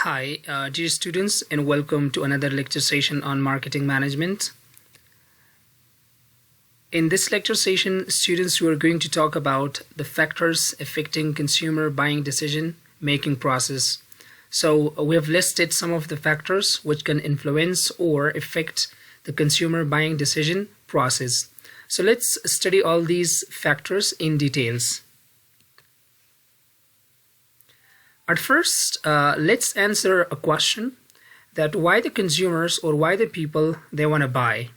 Hi, dear students, and welcome to another lecture session on marketing management. In this lecture session, students, we are going to talk about the factors affecting consumer buying decision making process. So we have listed some of the factors which can influence or affect the consumer buying decision process. So let's study all these factors in details. At first, let's answer a question that why the consumers or why the people they want to buy.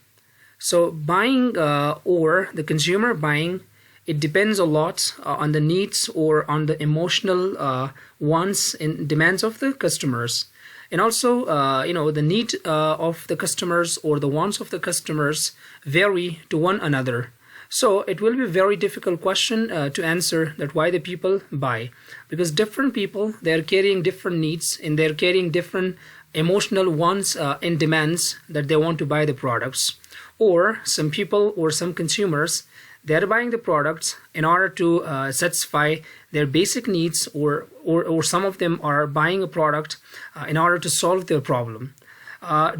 So buying or the consumer buying, it depends a lot on the needs or on the emotional wants and demands of the customers. And also, the need of the customers or the wants of the customers vary to one another. So it will be a very difficult question to answer that why the people buy, because different people, they're carrying different needs and they're carrying different emotional wants and demands that they want to buy the products. Or some people or some consumers, they're buying the products in order to satisfy their basic needs, or some of them are buying a product in order to solve their problem.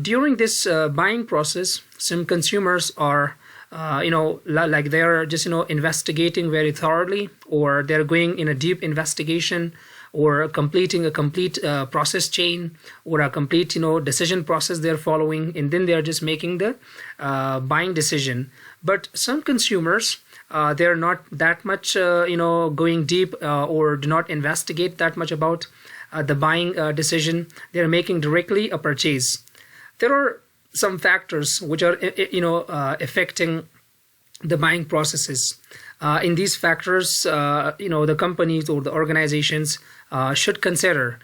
During this buying process, some consumers are like they're just investigating very thoroughly, or they're going in a deep investigation, or completing a complete process chain, or a complete decision process they're following, and then they're just making the buying decision. But some consumers, they're not that much going deep, or do not investigate that much about the buying decision. They're making directly a purchase. There are some factors which are affecting the buying processes. In these factors, the companies or the organizations should consider,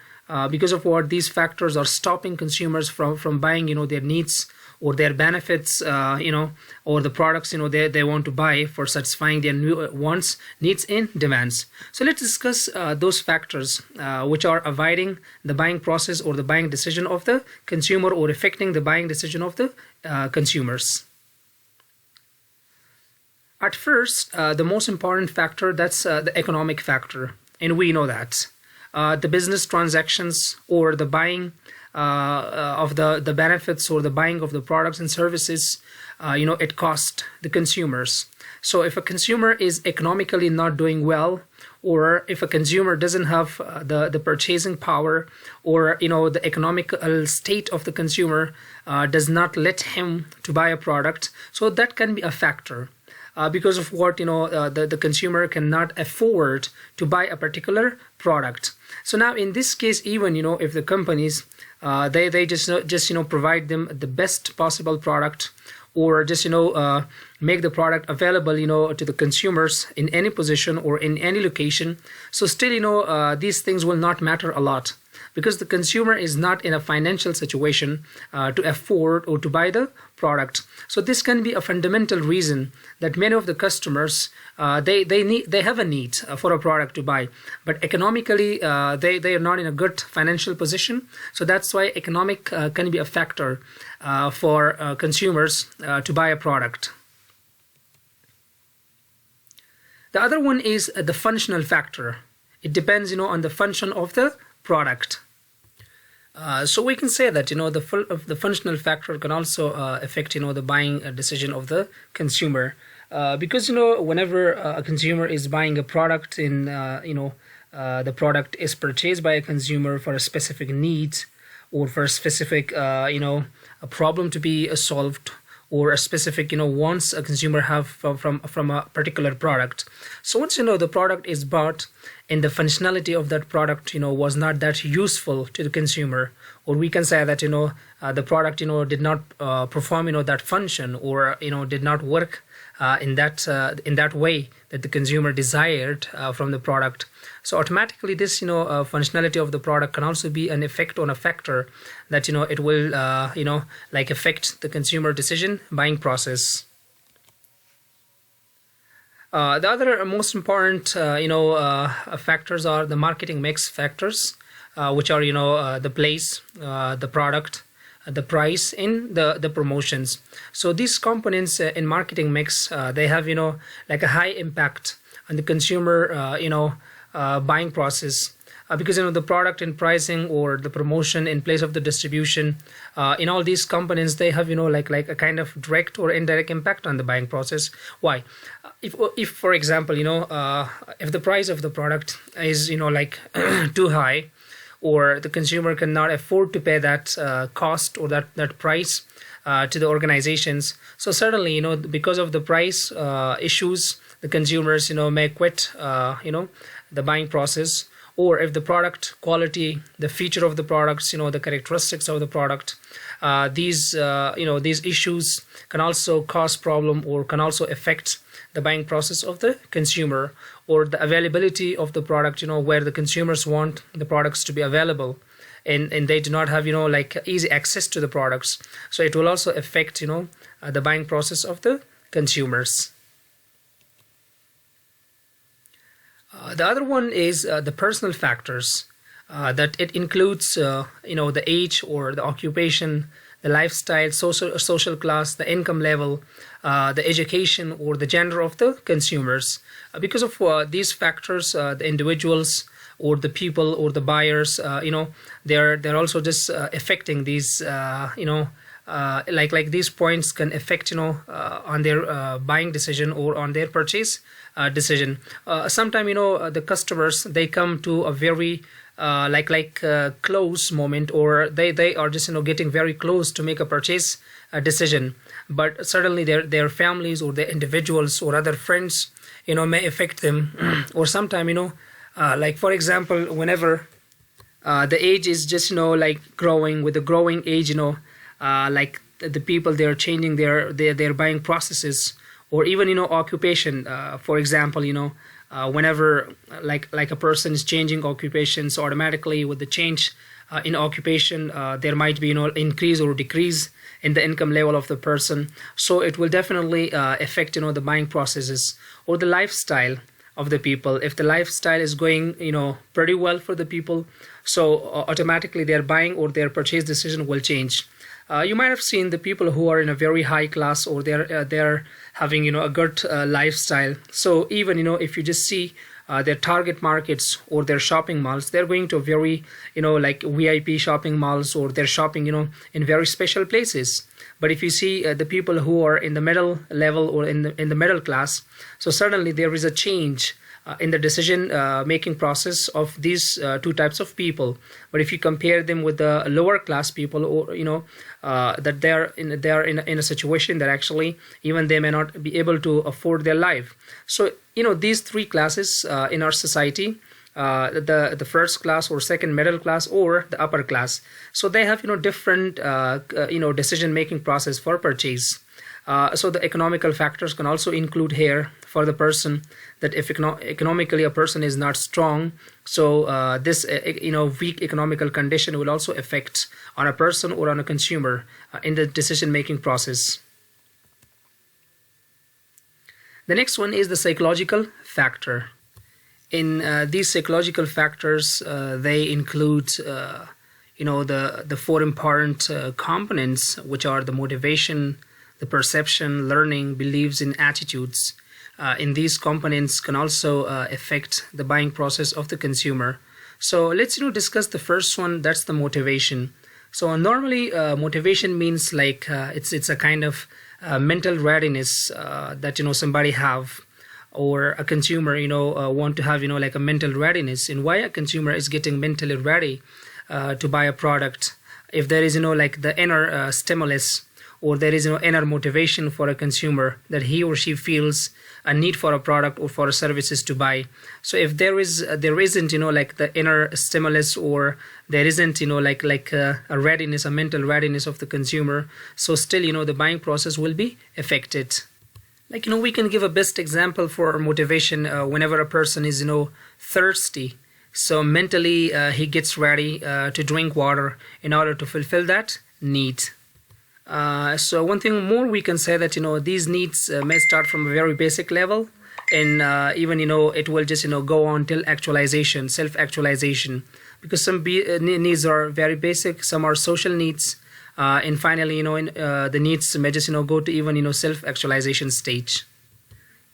because of what these factors are stopping consumers from buying their needs or their benefits, or the products they want to buy for satisfying their new wants, needs and demands. So let's discuss those factors which are avoiding the buying process or the buying decision of the consumer, or affecting the buying decision of the consumers. At first, the most important factor, that's the economic factor, and we know that the business transactions or the buying of the benefits or the buying of the products and services, it costs the consumers. So if a consumer is economically not doing well, or if a consumer doesn't have the purchasing power, or the economical state of the consumer does not let him to buy a product, so that can be a factor. Because of what the consumer cannot afford to buy a particular product. So now in this case, even if the companies they just provide them the best possible product, or just make the product available to the consumers in any position or in any location, so still these things will not matter a lot, because the consumer is not in a financial situation to afford or to buy the product. So this can be a fundamental reason that many of the customers they have a need for a product to buy, but economically they are not in a good financial position. So that's why economic can be a factor for consumers to buy a product. The other one is the functional factor. It depends on the function of the product. So we can say that the functional factor can also affect the buying decision of the consumer, because whenever a consumer is buying a product, in the product is purchased by a consumer for a specific need, or for a specific a problem to be solved, or a specific wants a consumer have from a particular product. So once the product is bought and the functionality of that product was not that useful to the consumer, or we can say that the product did not perform that function, or did not work in that way that the consumer desired from the product. So automatically this functionality of the product can also be an effect on a factor that it will like affect the consumer decision buying process. The other most important factors are the marketing mix factors, which are the place, the product, the price, and the promotions. So these components in marketing mix, they have like a high impact on the consumer buying process. because the product and pricing or the promotion in place of the distribution, in all these components, they have like a kind of direct or indirect impact on the buying process. Why? If for example, if the price of the product is like too high, or the consumer cannot afford to pay that cost or that price to the organizations, so certainly because of the price issues, the consumers may quit the buying process. Or if the product quality, the feature of the products, the characteristics of the product, these issues can also cause problem or can also affect the buying process of the consumer, or the availability of the product, where the consumers want the products to be available, and they do not have like easy access to the products. So it will also affect the buying process of the consumers. The other one is the personal factors, that it includes the age or the occupation, the lifestyle, social class, the income level, the education or the gender of the consumers. Because of these factors, the individuals or the people or the buyers, they're also just affecting these like these points can affect on their buying decision or on their purchase decision. Sometimes the customers, they come to a very close moment, or they are just getting very close to make a purchase decision, but certainly their families or their individuals or other friends may affect them. Or sometimes like for example, whenever the age is just like growing, with the growing age, like the people, they're changing their buying processes, or even occupation. For example, whenever like a person is changing occupations, automatically with the change in occupation, there might be increase or decrease in the income level of the person. So it will definitely affect the buying processes. Or the lifestyle of the people. If the lifestyle is going pretty well for the people, so automatically their buying or their purchase decision will change. You might have seen the people who are in a very high class, or they're having a good lifestyle. So even if you just see their target markets or their shopping malls, they're going to very like VIP shopping malls, or they're shopping in very special places. But if you see the people who are in the middle level or in the middle class, so certainly there is a change in the decision making process of these two types of people. But if you compare them with the lower class people, or that they're in a situation that actually even they may not be able to afford their life. So these three classes in our society, the first class or second middle class or the upper class, so they have different decision making process for purchase. So the economical factors can also include here for the person, that if economically a person is not strong, so this weak economical condition will also affect on a person or on a consumer in the decision making process. The next one is the psychological factor. In these psychological factors, they include the four important components, which are the motivation, the perception, learning, beliefs, and attitudes. In these components can also affect the buying process of the consumer. So let's discuss the first one, that's the motivation. So normally motivation means like it's a kind of mental readiness that somebody have, or a consumer want to have like a mental readiness. And why a consumer is getting mentally ready to buy a product? If there is like the inner stimulus, or there is inner motivation for a consumer, that he or she feels a need for a product or for services to buy. So if there isn't like the inner stimulus, or there isn't like a readiness, a mental readiness of the consumer, so still the buying process will be affected. Like we can give a best example for motivation whenever a person is thirsty. So mentally he gets ready to drink water in order to fulfill that need. So one thing more we can say that these needs may start from a very basic level, and even it will just go on till actualization, self-actualization, because some needs are very basic, some are social needs, and finally the needs may just go to even self-actualization stage.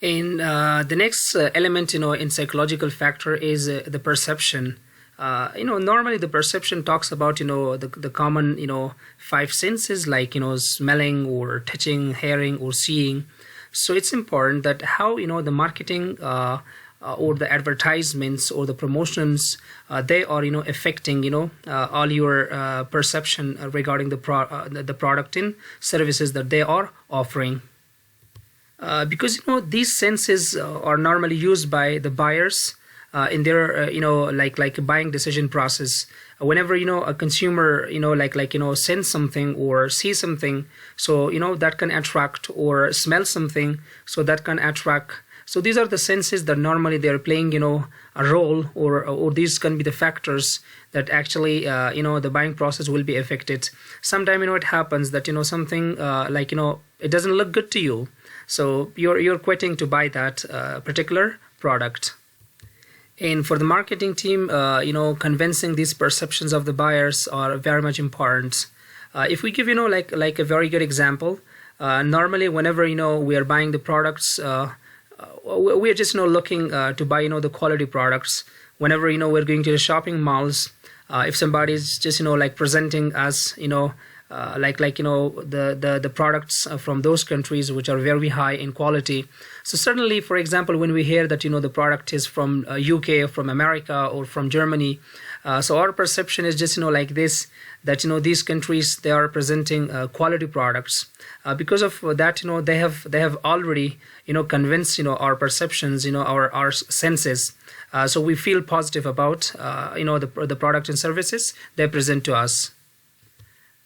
And the next element in psychological factor is the perception. Normally the perception talks about, the common, five senses, like, smelling or touching, hearing or seeing. So it's important that how, the marketing or the advertisements or the promotions, they are, affecting, all your perception regarding the product and services that they are offering. Because these senses are normally used by the buyers in their like buying decision process. Whenever a consumer sends something or sees something, so that can attract, or smell something, so that can attract. So these are the senses that normally they're playing a role, or these can be the factors that actually the buying process will be affected. Sometimes it happens that something it doesn't look good to you, so you're quitting to buy that particular product. And for the marketing team, convincing these perceptions of the buyers are very much important. If we give like a very good example, normally whenever we are buying the products, we are just looking to buy the quality products. Whenever we're going to the shopping malls, if somebody is just like presenting us the products from those countries which are very high in quality. So certainly, for example, when we hear that the product is from UK or from America or from Germany, so our perception is just like this, that these countries, they are presenting quality products. Because of that, they have already convinced our perceptions, our senses. So we feel positive about the product and services they present to us.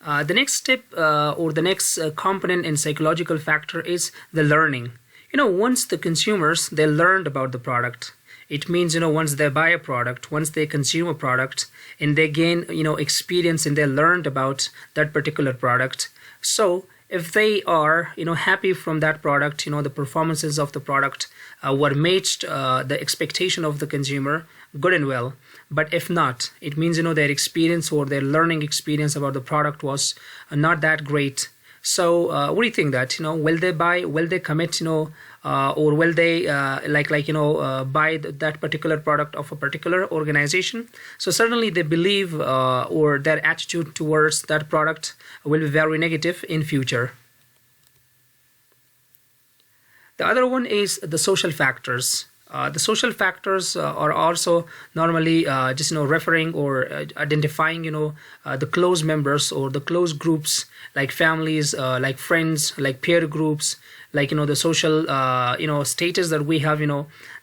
The next step or the next component in psychological factor is the learning. Once the consumers, they learned about the product, it means once they buy a product, once they consume a product, and they gain experience, and they learned about that particular product. So if they are happy from that product, the performances of the product were matched the expectation of the consumer, good and well. But if not, it means their experience or their learning experience about the product was not that great. So what do you think that will they buy, will they commit, or will they buy that particular product of a particular organization? So certainly they believe or their attitude towards that product will be very negative in future. The other one is the social factors. The social factors are also normally just referring or identifying the close members or the close groups, like families, like friends, like peer groups, like the social status that we have.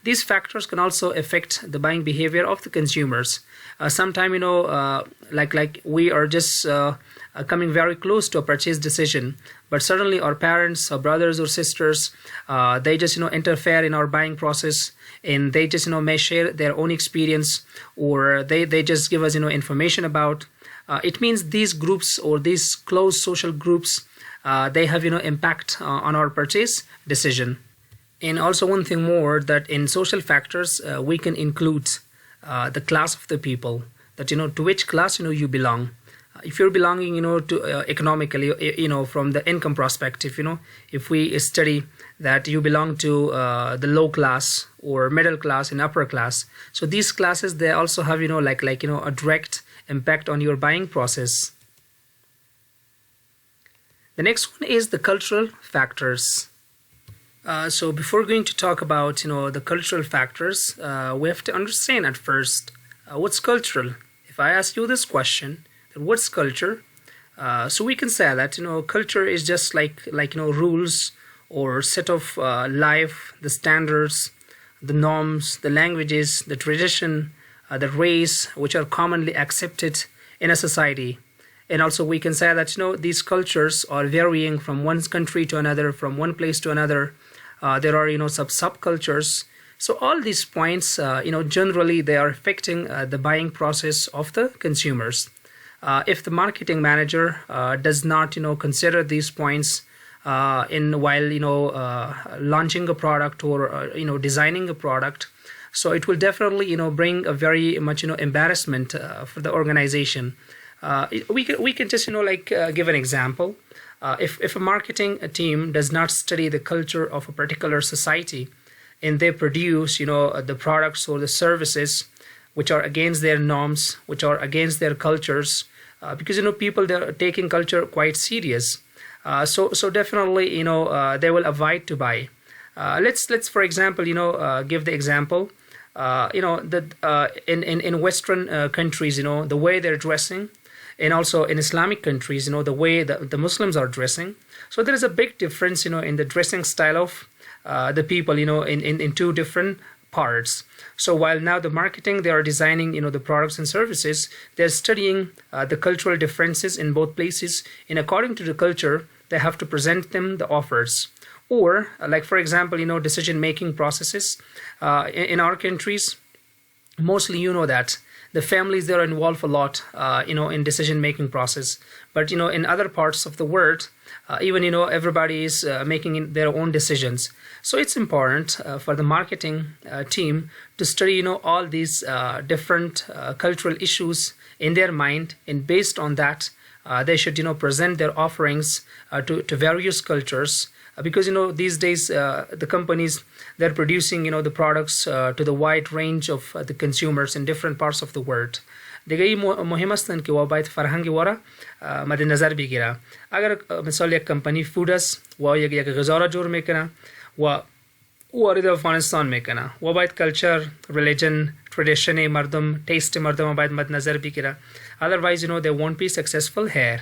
These factors can also affect the buying behavior of the consumers. Sometimes like we are just coming very close to a purchase decision, but certainly our parents, our brothers or sisters, they just interfere in our buying process, and they just may share their own experience, or they just give us information about. It means these groups or these close social groups, they have impact on our purchase decision. And also one thing more, that in social factors we can include the class of the people, that to which class you belong. If you're belonging to economically, from the income perspective, if we study that you belong to the low class or middle class and upper class, so these classes, they also have a direct impact on your buying process. The next one is the cultural factors. So before going to talk about the cultural factors, we have to understand at first what's cultural. If I ask you this question, then what's culture? So we can say that culture is just like rules or set of life, the standards, the norms, the languages, the tradition, the race, which are commonly accepted in a society. And also we can say that these cultures are varying from one country to another, from one place to another. There are subcultures. So all these points, generally they are affecting the buying process of the consumers. If the marketing manager does not consider these points while launching a product or designing a product, so it will definitely bring a very much embarrassment for the organization. We can just give an example. If a marketing team does not study the culture of a particular society, and they produce the products or the services which are against their norms, which are against their cultures, because people, they're taking culture quite serious. So definitely they will avoid to buy. Let's for example give the example that in Western countries, the way they're dressing, and also in Islamic countries, the way the Muslims are dressing. So there is a big difference, in the dressing style of the people, in two different parts. So while now the marketing, they are designing, the products and services, they're studying the cultural differences in both places, and according to the culture, they have to present them the offers. Or like for example, decision making processes in our countries, mostly that the families, they're involved a lot in decision making process. But in other parts of the world, even everybody is making their own decisions. So it's important for the marketing team to study all these different cultural issues in their mind, and based on that they should present their offerings to various cultures, because these days the companies, they're producing the products to the wide range of the consumers in different parts of the world. دیگه مهم هستند که باید فرهنگ واره مد نظر بگیره. اگر مثال یک کمپانی فود است و یک غذا را جور میکنه و وارد افغانستان میکنه، و باید کلچر، ریلیجن، tradition مردم، taste مردم باید مد نظر بگیره. Otherwise they won't be successful here.